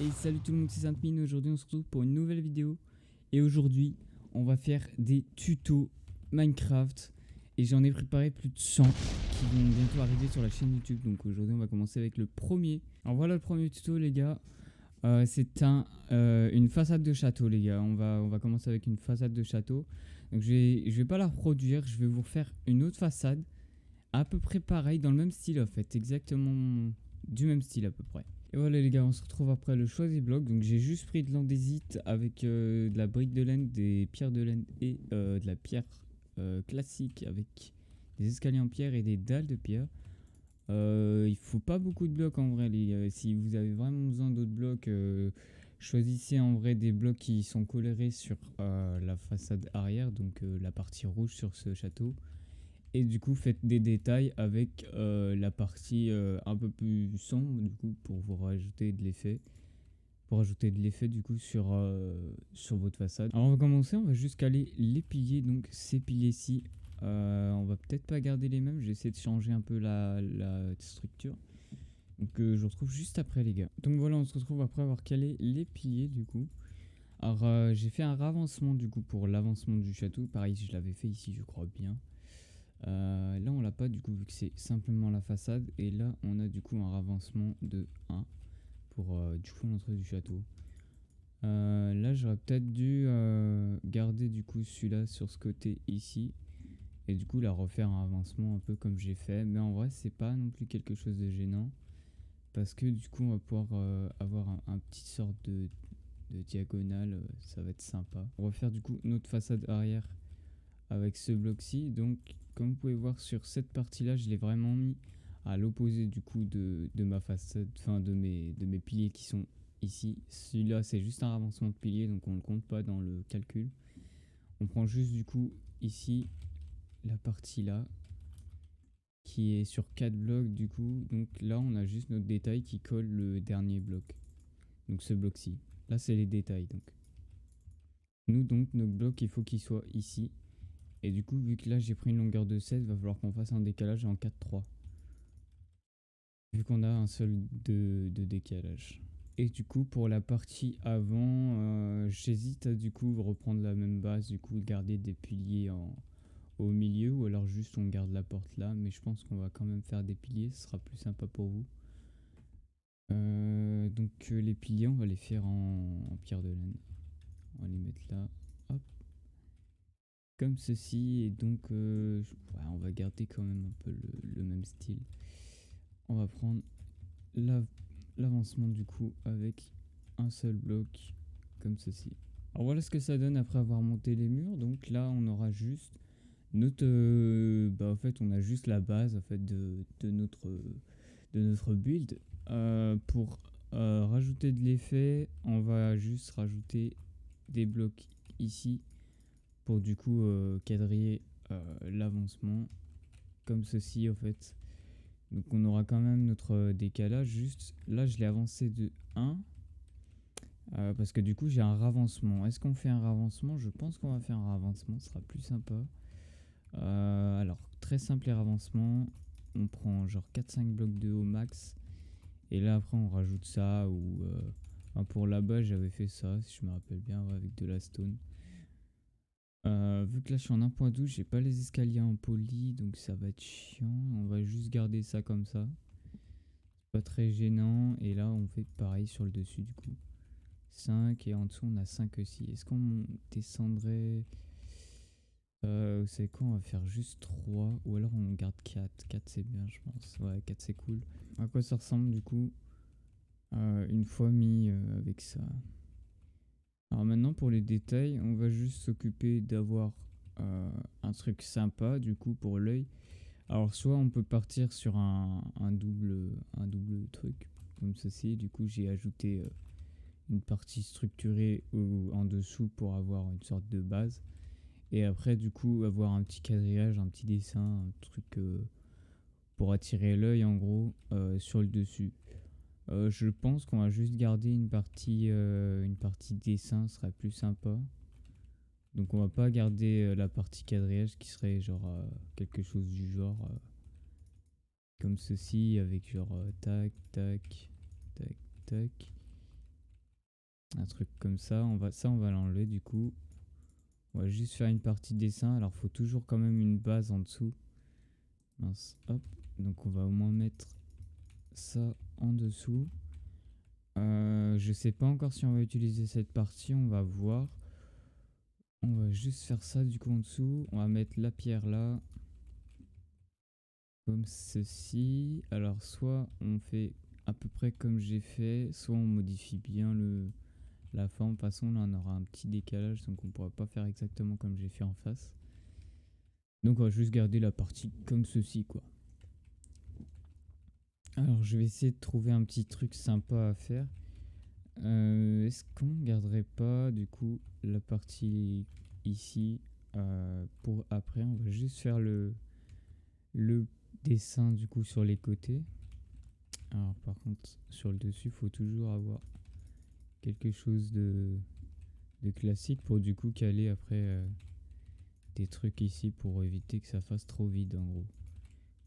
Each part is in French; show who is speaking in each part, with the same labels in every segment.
Speaker 1: Et salut tout le monde, c'est Sainte-Mine. Aujourd'hui, on se retrouve pour une nouvelle vidéo. Et aujourd'hui, on va faire des tutos Minecraft. Et j'en ai préparé plus de 100 qui vont bientôt arriver sur la chaîne YouTube. Donc aujourd'hui, on va commencer avec le premier. Alors voilà le premier tuto, les gars. C'est une façade de château, les gars. On va commencer avec une façade de château. Donc je vais pas la reproduire. Je vais vous refaire une autre façade. À peu près pareil, dans le même style en fait. Exactement du même style à peu près. Et voilà les gars, on se retrouve après le choix des blocs. Donc j'ai juste pris de l'andésite avec de la brique de laine, des pierres de laine et de la pierre classique avec des escaliers en pierre et des dalles de pierre. Il faut pas beaucoup de blocs en vrai les gars. Si vous avez vraiment besoin d'autres blocs, choisissez en vrai des blocs qui sont colorés sur la façade arrière, donc la partie rouge sur ce château. Et du coup, faites des détails avec la partie un peu plus sombre, du coup, pour vous rajouter de l'effet. Pour ajouter de l'effet, du coup, sur votre façade. Alors, on va commencer, on va juste caler les piliers. Donc, ces piliers-ci, on va peut-être pas garder les mêmes. J'essaie de changer un peu la structure. Donc, je vous retrouve juste après, les gars. Donc, voilà, on se retrouve après avoir calé les piliers, du coup. Alors, j'ai fait un ravancement, du coup, pour l'avancement du château. Pareil, je l'avais fait ici, je crois bien. Là on l'a pas du coup vu que c'est simplement la façade et là on a du coup un ravancement de 1 pour du coup l'entrée du château. Là j'aurais peut-être dû garder du coup celui-là sur ce côté ici et du coup la refaire un avancement un peu comme j'ai fait, mais en vrai c'est pas non plus quelque chose de gênant parce que du coup on va pouvoir avoir un petit sorte de diagonale, ça va être sympa. On va faire du coup notre façade arrière avec ce bloc-ci. Donc, comme vous pouvez voir sur cette partie-là, je l'ai vraiment mis à l'opposé du coup de ma façade, enfin de mes piliers qui sont ici. Celui-là, c'est juste un avancement de pilier, donc on ne le compte pas dans le calcul. On prend juste du coup ici la partie là qui est sur 4 blocs du coup. Donc là, on a juste notre détail qui colle le dernier bloc. Donc ce bloc-ci. Là, c'est les détails. Donc notre bloc, il faut qu'il soit ici. Et du coup, vu que là j'ai pris une longueur de 7, il va falloir qu'on fasse un décalage en 4-3. Vu qu'on a un seul de décalage. Et du coup, pour la partie avant, j'hésite à du coup reprendre la même base, du coup garder des piliers au milieu, ou alors juste on garde la porte là. Mais je pense qu'on va quand même faire des piliers, ce sera plus sympa pour vous. Donc les piliers, on va les faire en pierre de laine. On va les mettre là. Hop. Comme ceci, et donc ouais, on va garder quand même un peu le même style. On va prendre l'avancement du coup avec un seul bloc comme ceci. Alors voilà ce que ça donne après avoir monté les murs. Donc là on aura juste notre en fait on a juste la base en fait de notre build. Pour rajouter de l'effet, on va juste rajouter des blocs ici pour du coup quadriller l'avancement comme ceci en fait. Donc on aura quand même notre décalage. Juste là je l'ai avancé de 1 parce que du coup j'ai un ravancement. Est-ce qu'on fait un ravancement? Je pense qu'on va faire un ravancement, ce sera plus sympa. Alors très simple les ravancements. On prend genre 4-5 blocs de haut max. Et là après on rajoute ça ou pour là-bas j'avais fait ça si je me rappelle bien, ouais, avec de la stone. Vu que là je suis en 1.12, j'ai pas les escaliers en poli, donc ça va être chiant. On va juste garder ça comme ça. Pas très gênant. Et là on fait pareil sur le dessus du coup. 5 et en dessous on a 5 aussi. Est-ce qu'on descendrait vous savez quoi, on va faire juste 3 ou alors on garde 4. 4 c'est bien je pense. Ouais 4 c'est cool. À quoi ça ressemble du coup une fois mis avec ça. Alors maintenant pour les détails, on va juste s'occuper d'avoir un truc sympa du coup pour l'œil. Alors soit on peut partir sur un double truc comme ceci. Du coup j'ai ajouté une partie structurée en dessous pour avoir une sorte de base. Et après du coup avoir un petit quadrillage, un petit dessin, un truc pour attirer l'œil en gros sur le dessus. Je pense qu'on va juste garder une partie dessin, ce serait plus sympa. Donc on va pas garder la partie quadrillage qui serait genre quelque chose du genre comme ceci avec genre tac tac tac tac. Un truc comme ça. On va l'enlever du coup. On va juste faire une partie dessin. Alors faut toujours quand même une base en dessous. Mince, hop. Donc on va au moins mettre ça en dessous. Je sais pas encore si on va utiliser cette partie, on va voir. On va juste faire ça du coup en dessous. On va mettre la pierre là. Comme ceci. Alors soit on fait à peu près comme j'ai fait, soit on modifie bien la forme. De toute façon là on aura un petit décalage, donc on pourra pas faire exactement comme j'ai fait en face. Donc on va juste garder la partie comme ceci quoi. Alors je vais essayer de trouver un petit truc sympa à faire. Est-ce qu'on garderait pas du coup la partie ici pour après? On va juste faire le dessin du coup sur les côtés. Alors par contre sur le dessus il faut toujours avoir quelque chose de classique pour du coup caler après des trucs ici pour éviter que ça fasse trop vide en gros.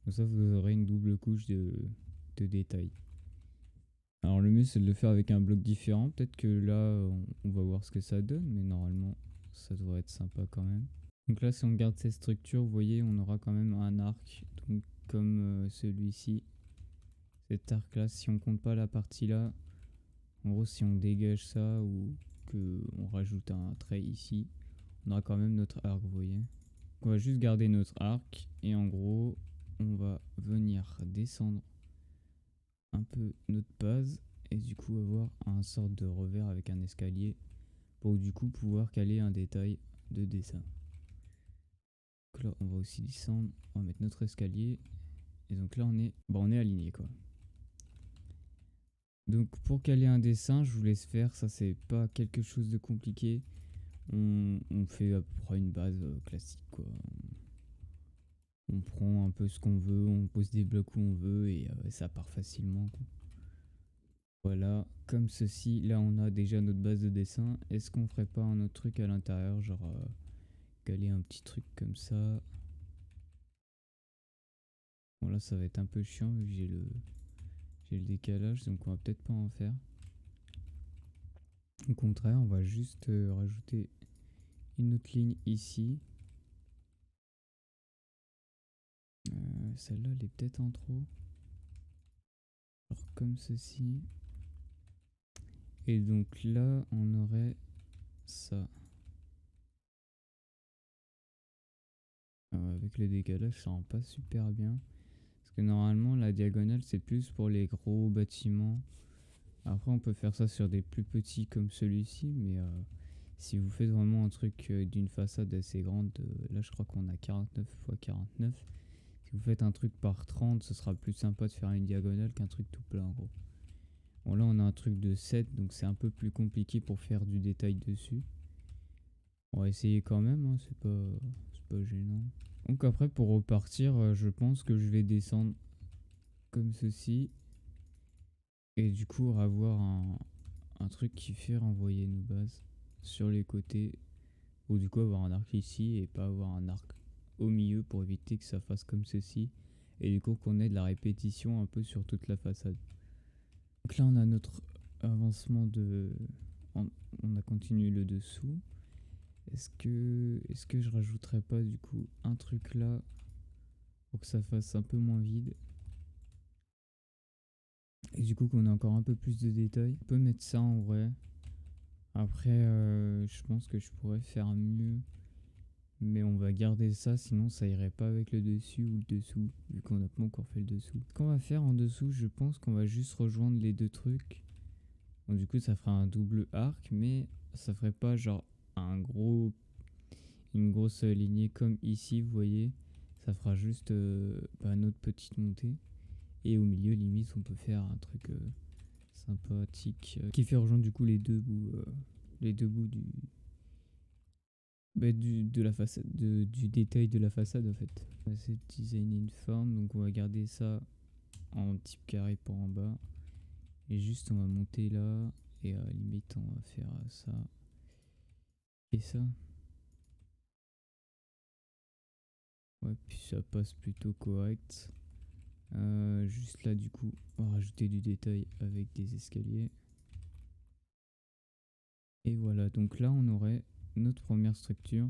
Speaker 1: Comme ça vous aurez une double couche de détails. Alors le mieux c'est de le faire avec un bloc différent. Peut-être que là on va voir ce que ça donne, mais normalement ça devrait être sympa quand même. Donc là si on garde ces structures, vous voyez on aura quand même un arc, donc comme celui-ci. Cet arc là, si on compte pas la partie là, en gros si on dégage ça ou que on rajoute un trait ici, on aura quand même notre arc, vous voyez. On va juste garder notre arc et en gros on va venir descendre un peu notre base et du coup avoir un sorte de revers avec un escalier pour du coup pouvoir caler un détail de dessin. Donc là on va aussi descendre, on va mettre notre escalier et donc là on est aligné quoi. Donc pour caler un dessin, je vous laisse faire, ça c'est pas quelque chose de compliqué. On fait à peu près une base classique quoi. On prend un peu ce qu'on veut, on pose des blocs où on veut et ça part facilement quoi. Voilà, comme ceci, là on a déjà notre base de dessin. Est-ce qu'on ferait pas un autre truc à l'intérieur, genre caler un petit truc comme ça. Bon là ça va être un peu chiant vu que j'ai le décalage, donc on va peut-être pas en faire. Au contraire, on va juste rajouter une autre ligne ici. Celle-là elle est peut-être en trop. Alors comme ceci. Et donc là on aurait ça. Alors, avec le décalage ça rend pas super bien. Parce que normalement la diagonale c'est plus pour les gros bâtiments. Après on peut faire ça sur des plus petits comme celui-ci. Mais si vous faites vraiment un truc d'une façade assez grande. Là je crois qu'on a 49 x 49. Si vous faites un truc par 30, ce sera plus sympa de faire une diagonale qu'un truc tout plat en gros. Bon là on a un truc de 7, donc c'est un peu plus compliqué pour faire du détail dessus. On va essayer quand même, hein, c'est pas gênant. Donc après pour repartir, je pense que je vais descendre comme ceci. Et du coup avoir un truc qui fait renvoyer nos bases sur les côtés. Ou du coup avoir un arc ici et pas avoir un arc au milieu pour éviter que ça fasse comme ceci. Et du coup qu'on ait de la répétition un peu sur toute la façade. Donc là on a notre avancement de... On a continué le dessous. Est-ce que je rajouterais pas du coup un truc là pour que ça fasse un peu moins vide. Et du coup qu'on ait encore un peu plus de détails. On peut mettre ça en vrai. Après je pense que je pourrais faire mieux. Mais on va garder ça, sinon ça irait pas avec le dessus ou le dessous, vu qu'on n'a pas encore fait le dessous. Ce qu'on va faire en dessous, je pense qu'on va juste rejoindre les deux trucs. Bon, du coup ça fera un double arc, mais ça ferait pas genre une grosse lignée comme ici, vous voyez. Ça fera juste notre petite montée. Et au milieu, limite, on peut faire un truc sympathique qui fait rejoindre du coup les deux bouts de la façade, du détail de la façade en fait. On va essayer de designer une forme, donc on va garder ça en type carré pour en bas. Et juste on va monter là, et à la limite on va faire ça et ça. Ouais, puis ça passe plutôt correct. Juste là du coup, on va rajouter du détail avec des escaliers. Et voilà, donc là on aurait notre première structure.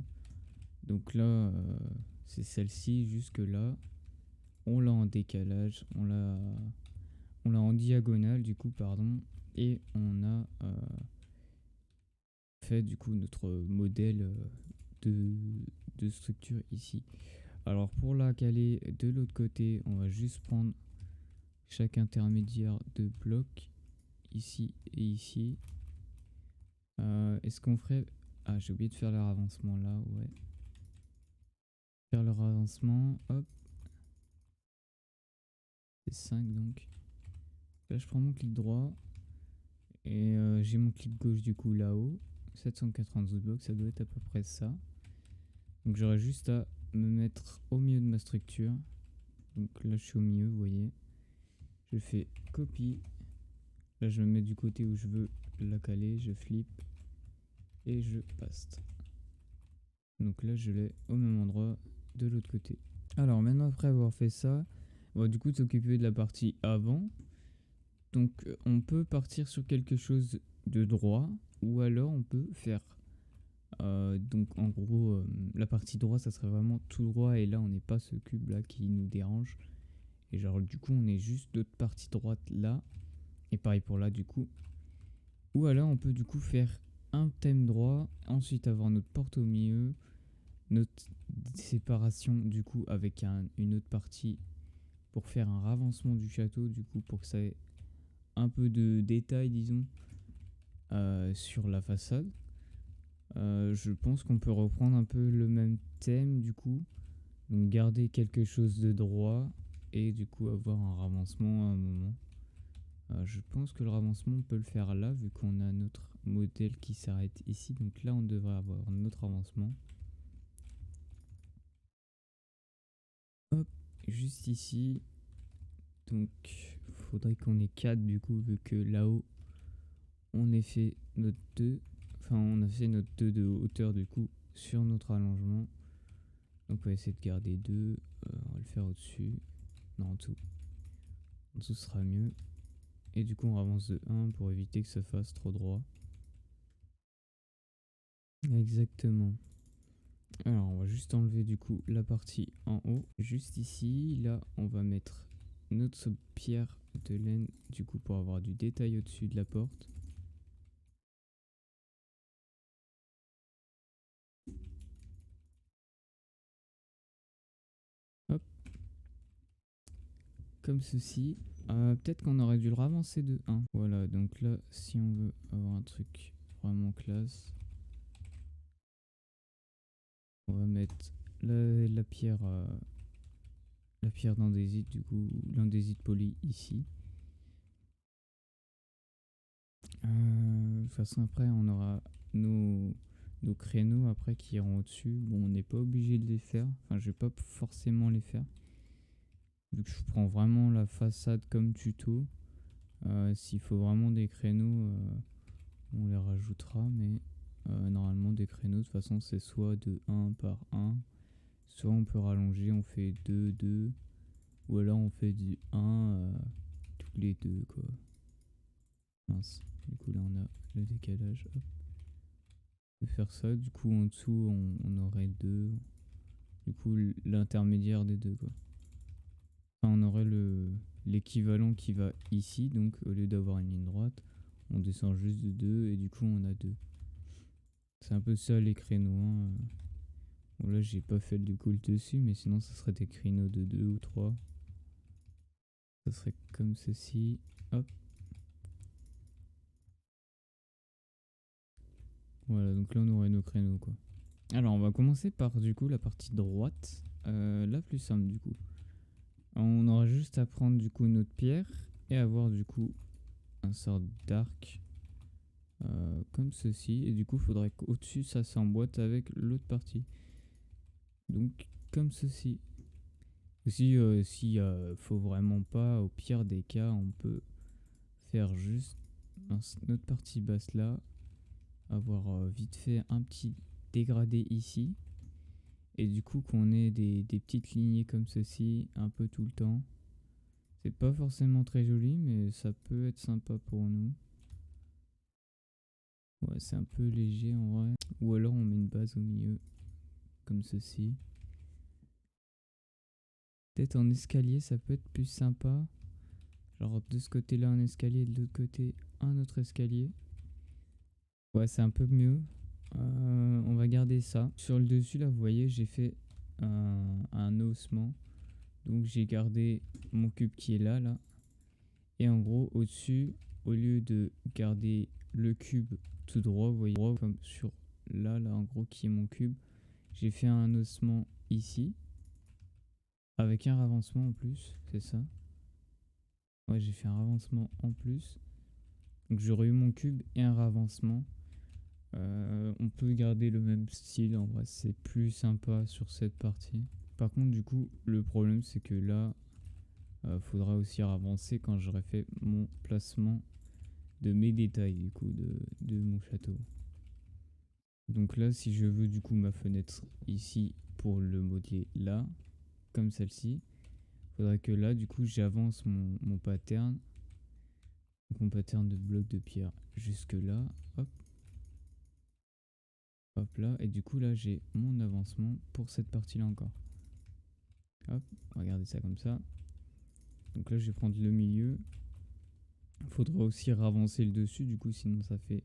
Speaker 1: Donc là, c'est celle-ci jusque là. On l'a en décalage, on l'a en diagonale du coup, pardon. Et on a fait du coup notre modèle de, de structure ici. Alors pour la caler de l'autre côté, on va juste prendre chaque intermédiaire de bloc ici et ici. Est-ce qu'on ferait... Ah, j'ai oublié de faire leur avancement là, ouais. Faire leur avancement, hop. C'est 5 donc. Là, je prends mon clic droit. Et j'ai mon clic gauche du coup là-haut. 792 blocs, ça doit être à peu près ça. Donc j'aurais juste à me mettre au milieu de ma structure. Donc là, je suis au milieu, vous voyez. Je fais copie. Là, je me mets du côté où je veux la caler. Je flippe. Et je paste. Donc là, je l'ai au même endroit de l'autre côté. Alors maintenant, après avoir fait ça, on va du coup s'occuper de la partie avant. Donc on peut partir sur quelque chose de droit, ou alors on peut faire donc en gros la partie droite ça serait vraiment tout droit, et là on n'est pas ce cube là qui nous dérange, et genre du coup on est juste d'autre partie droite là, et pareil pour là du coup. Ou alors on peut du coup faire un thème droit, ensuite avoir notre porte au milieu, notre séparation du coup avec une autre partie pour faire un ravancement du château, du coup pour que ça ait un peu de détail disons sur la façade. Je pense qu'on peut reprendre un peu le même thème du coup, donc garder quelque chose de droit et du coup avoir un ravancement à un moment. Je pense que le ravancement on peut le faire là vu qu'on a notre modèle qui s'arrête ici, donc là on devrait avoir notre avancement. Hop, juste ici. Donc faudrait qu'on ait 4 du coup, vu que là-haut on ait fait notre 2. Enfin on a fait notre 2 de hauteur du coup sur notre allongement. Donc on va essayer de garder 2. On va le faire au-dessus. Non, en dessous. En dessous sera mieux. Et du coup on avance de 1 pour éviter que ça fasse trop droit. Exactement. Alors on va juste enlever du coup la partie en haut. Juste ici, là on va mettre notre pierre de laine du coup pour avoir du détail au-dessus de la porte. Hop. Comme ceci. Peut-être qu'on aurait dû le ravancer de 1. Voilà, donc là si on veut avoir un truc vraiment classe, on va mettre la pierre d'andésite du coup, l'andésite poli ici. De toute façon après on aura nos créneaux après qui iront au-dessus. Bon, on n'est pas obligé de les faire, enfin je vais pas forcément les faire vu que je prends vraiment la façade comme tuto. S'il faut vraiment des créneaux, on les rajoutera, mais normalement des créneaux de toute façon c'est soit de 1 par 1, soit on peut rallonger, on fait 2 2, ou alors on fait du 1 tous les deux quoi. Mince, du coup là on a le décalage. Hop. On peut faire ça, du coup en dessous on aurait 2, du coup l'intermédiaire des deux quoi. Enfin, on aurait l'équivalent qui va ici, donc au lieu d'avoir une ligne droite, on descend juste de 2 et du coup on a 2. C'est un peu ça les créneaux. Hein. Bon, là j'ai pas fait du coup le dessus, mais sinon ça serait des créneaux de 2 ou 3. Ça serait comme ceci. Hop. Voilà, donc là on aurait nos créneaux quoi. Alors on va commencer par du coup la partie droite, la plus simple du coup. On aura juste à prendre du coup notre pierre et avoir du coup un sort d'arc comme ceci, et du coup il faudrait qu'au-dessus ça s'emboîte avec l'autre partie, donc comme ceci. Aussi si faut vraiment pas, au pire des cas on peut faire juste notre partie basse là, avoir vite fait un petit dégradé ici, et du coup qu'on ait des petites lignées comme ceci un peu tout le temps. C'est pas forcément très joli mais ça peut être sympa pour nous. Ouais, c'est un peu léger en vrai. Ou alors on met une base au milieu, comme ceci. Peut-être en escalier, ça peut être plus sympa. Genre de ce côté-là un escalier et de l'autre côté un autre escalier. Ouais, c'est un peu mieux. On va garder ça. Sur le dessus, là, vous voyez, j'ai fait un haussement. Donc j'ai gardé mon cube qui est là, là. Et en gros, au-dessus, au lieu de garder le cube tout droit, vous voyez, comme sur là, là, en gros, qui est mon cube, j'ai fait un haussement ici. Avec un ravancement en plus, c'est ça. Ouais, j'ai fait un ravancement en plus. Donc j'aurais eu mon cube et un ravancement. On peut garder le même style, en vrai c'est plus sympa sur cette partie. Par contre du coup le problème c'est que là faudra aussi avancer quand j'aurai fait mon placement de mes détails du coup de mon château. Donc là si je veux du coup ma fenêtre ici pour le modeler là, comme celle-ci, faudra que là du coup j'avance mon pattern. Donc mon pattern de bloc de pierre jusque là, hop. Hop là, et du coup là j'ai mon avancement pour cette partie là encore. Hop, regardez ça comme ça. Donc là je vais prendre le milieu. Il faudra aussi ravancer le dessus du coup sinon ça fait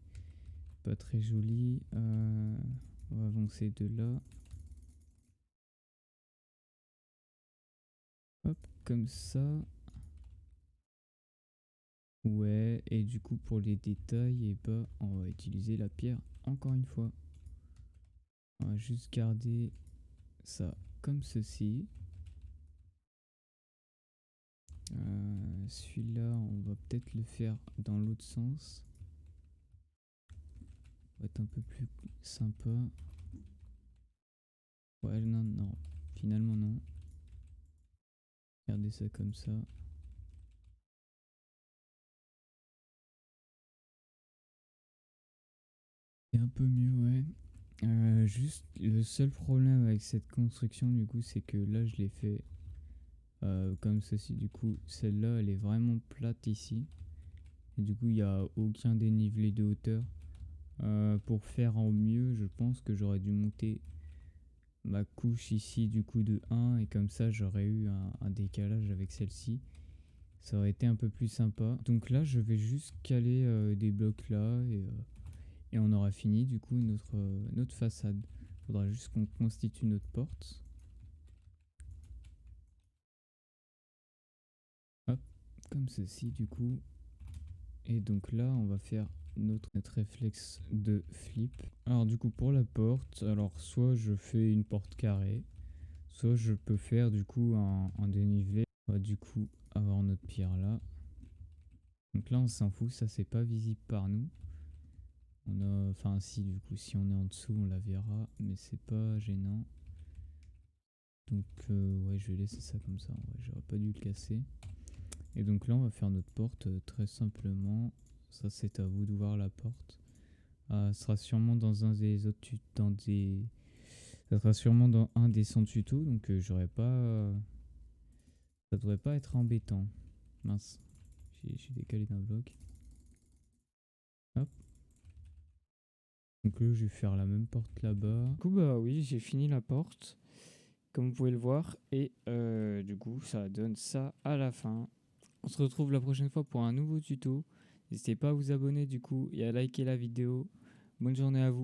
Speaker 1: pas très joli. On va avancer de là. Hop, comme ça. Ouais, et du coup pour les détails, et bah on va utiliser la pierre encore une fois. On va juste garder ça comme ceci. Celui-là, on va peut-être le faire dans l'autre sens. Ça va être un peu plus sympa. Ouais, non, non. Finalement, non. Regardez ça comme ça. C'est un peu mieux, ouais. Juste, le seul problème avec cette construction, du coup, c'est que là, je l'ai fait comme ceci. Du coup, celle-là, elle est vraiment plate ici. Et du coup, il n'y a aucun dénivelé de hauteur. Pour faire en mieux, je pense que j'aurais dû monter ma couche ici du coup de 1 et comme ça j'aurais eu un décalage avec celle-ci. Ça aurait été un peu plus sympa. Donc là, je vais juste caler des blocs là et on aura fini du coup notre façade. Faudra juste qu'on constitue notre porte. Hop, comme ceci du coup. Et donc là, on va faire notre réflexe de flip. Alors du coup pour la porte, alors soit je fais une porte carrée, soit je peux faire du coup un dénivelé. On va du coup avoir notre pierre là. Donc là on s'en fout, ça c'est pas visible par nous. On a, enfin si du coup si on est en dessous on la verra, mais c'est pas gênant. Donc ouais je vais laisser ça comme ça, ouais, j'aurais pas dû le casser. Et donc là on va faire notre porte très simplement. Ça c'est à vous de voir la porte. Ce sera sûrement dans un des autres ça sera sûrement dans un des 100 tutos, donc j'aurais pas. Ça devrait pas être embêtant. Mince, j'ai décalé d'un bloc. Hop. Donc là, je vais faire la même porte là-bas. Du coup, bah oui, j'ai fini la porte, comme vous pouvez le voir. Et du coup, ça donne ça à la fin. On se retrouve la prochaine fois pour un nouveau tuto. N'hésitez pas à vous abonner du coup et à liker la vidéo. Bonne journée à vous.